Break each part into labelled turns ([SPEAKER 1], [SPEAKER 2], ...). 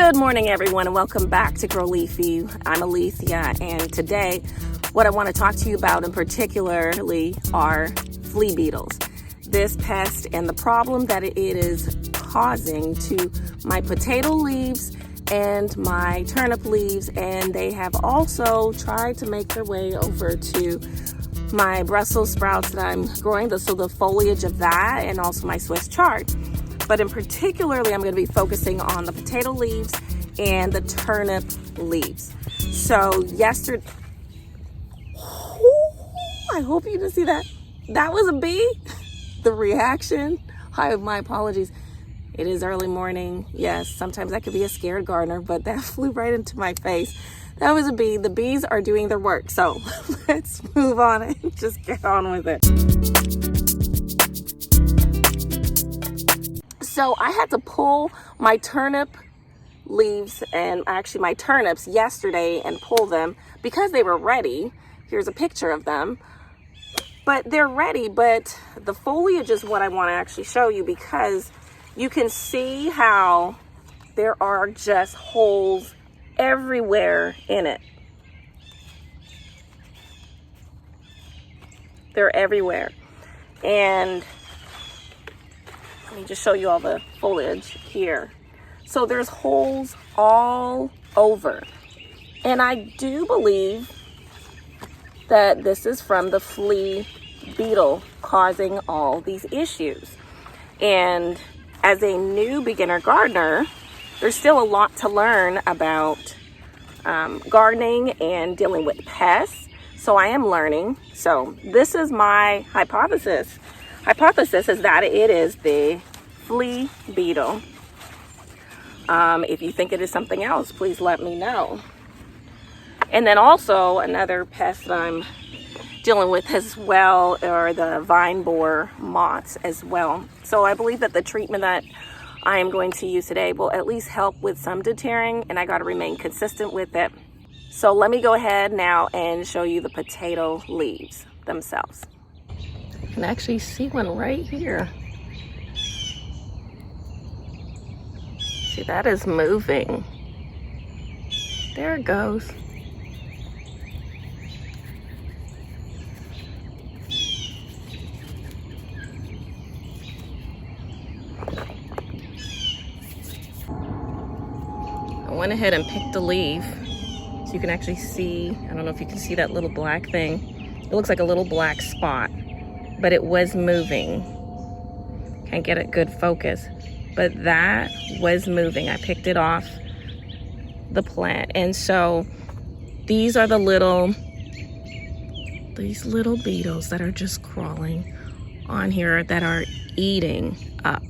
[SPEAKER 1] Good morning, everyone, and welcome back to Grow Leafy. I'm Alicia, and today what I want to talk to you about in particularly are flea beetles. This pest and the problem that it is causing to my potato leaves and my turnip leaves, and they have also tried to make their way over to my Brussels sprouts that I'm growing, so the foliage of that, and also my Swiss chard. But in particularly, I'm going to be focusing on the potato leaves and the turnip leaves. So yesterday, I hope you didn't see that. That was a bee. The reaction. Hi, my apologies. It is early morning. Yes, sometimes I could be a scared gardener, but that flew right into my face. That was a bee. The bees are doing their work. So let's move on and just get on with it. So I had to pull my turnip leaves and actually my turnips yesterday and pull them because they were ready. Here's a picture of them. But they're ready, but the foliage is what I want to actually show you, because you can see how there are just holes everywhere in it. They're everywhere. And let me just show you all the foliage here. So there's holes all over. And I do believe that this is from the flea beetle causing all these issues. And as a new beginner gardener, there's still a lot to learn about gardening and dealing with pests. So I am learning. So this is my hypothesis. Hypothesis is that it is the flea beetle. If you think it is something else, please let me know. And then also another pest that I'm dealing with as well are the vine borer moths as well. So I believe that the treatment that I am going to use today will at least help with some deterring, and I got to remain consistent with it. So let me go ahead now and show you the potato leaves themselves. You can actually see one right here. See, that is moving. There it goes. I went ahead and picked a leaf so you can actually see, I don't know if you can see that little black thing. It looks like a little black spot, but it was moving. Can't get a good focus, but that was moving. I picked it off the plant. And so these are these little beetles that are just crawling on here that are eating up.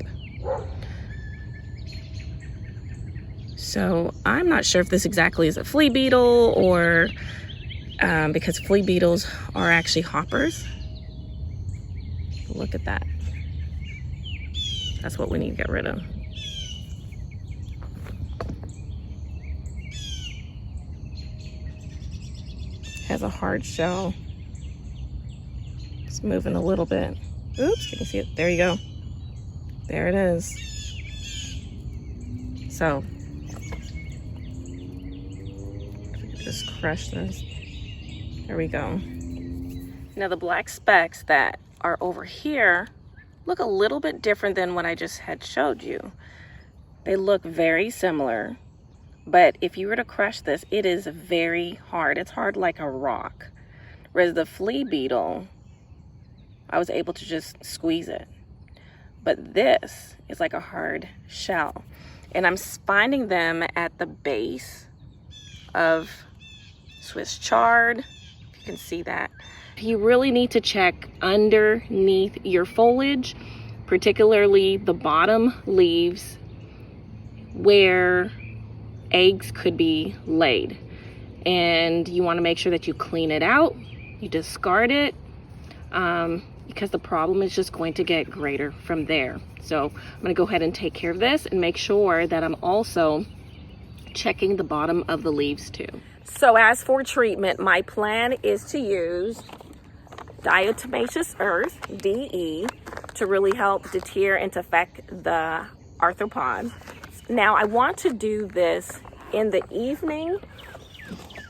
[SPEAKER 1] So I'm not sure if this exactly is a flea beetle or because flea beetles are actually hoppers. Look at that. That's what we need to get rid of. Has a hard shell. It's moving a little bit. Oops, you can see it. There you go. There it is. So just crush this. There we go. Now the black specks that are over here look a little bit different than what I just had showed you. They look very similar, but if you were to crush this, it is very hard. It's hard like a rock. Whereas the flea beetle, I was able to just squeeze it. But this is like a hard shell. And I'm finding them at the base of Swiss chard. You can see that. You really need to check underneath your foliage, particularly the bottom leaves where eggs could be laid. And you want to make sure that you clean it out, you discard it, because the problem is just going to get greater from there. So I'm going to go ahead and take care of this and make sure that I'm also checking the bottom of the leaves too. So as for treatment, my plan is to use Diatomaceous Earth, DE, to really help deter and to affect the arthropods. Now I want to do this in the evening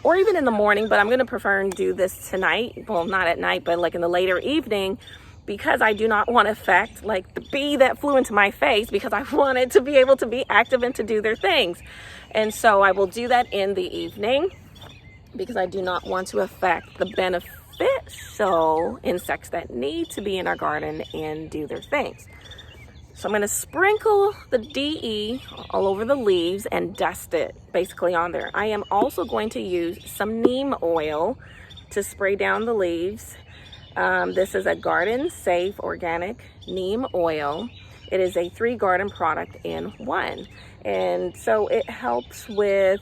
[SPEAKER 1] or even in the morning, but I'm going to prefer and do this tonight. Well, not at night, but like in the later evening, because I do not want to affect like the bee that flew into my face, because I want it to be able to be active and to do their things. And so I will do that in the evening because I do not want to affect the beneficial insects that need to be in our garden and do their things. So I'm going to sprinkle the DE all over the leaves and dust it basically on there. I am also going to use some neem oil to spray down the leaves. This is a garden safe organic neem oil. It is a 3 garden product in 1. And so it helps with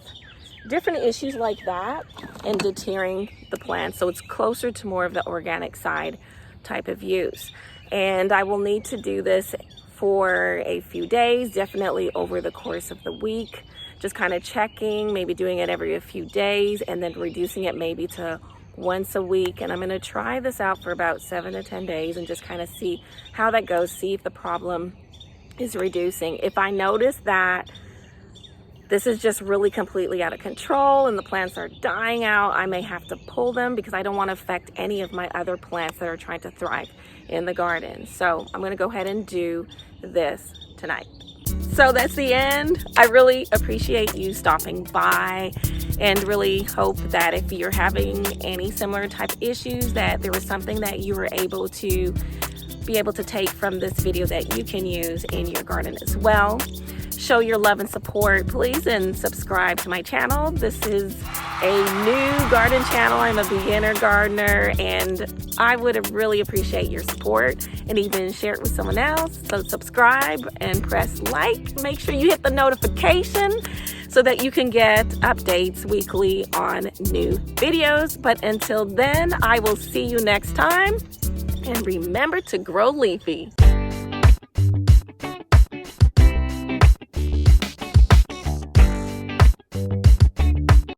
[SPEAKER 1] different issues like that and deterring the plants. So it's closer to more of the organic side type of use. And I will need to do this for a few days, definitely over the course of the week, just kind of checking, maybe doing it every few days and then reducing it maybe to once a week. And I'm going to try this out for about 7 to 10 days and just kind of see how that goes, see if the problem is reducing. If I notice that this is just really completely out of control and the plants are dying out, I may have to pull them because I don't want to affect any of my other plants that are trying to thrive in the garden. So I'm going to go ahead and do this tonight. So that's the end. I really appreciate you stopping by and really hope that if you're having any similar type issues, that there was something that you were able to take from this video that you can use in your garden as well. Show your love and support, please, and subscribe to my channel. This is a new garden channel. I'm a beginner gardener, and I would really appreciate your support and even share it with someone else. So subscribe and press like. Make sure you hit the notification so that you can get updates weekly on new videos. But until then, I will see you next time. And remember to grow leafy.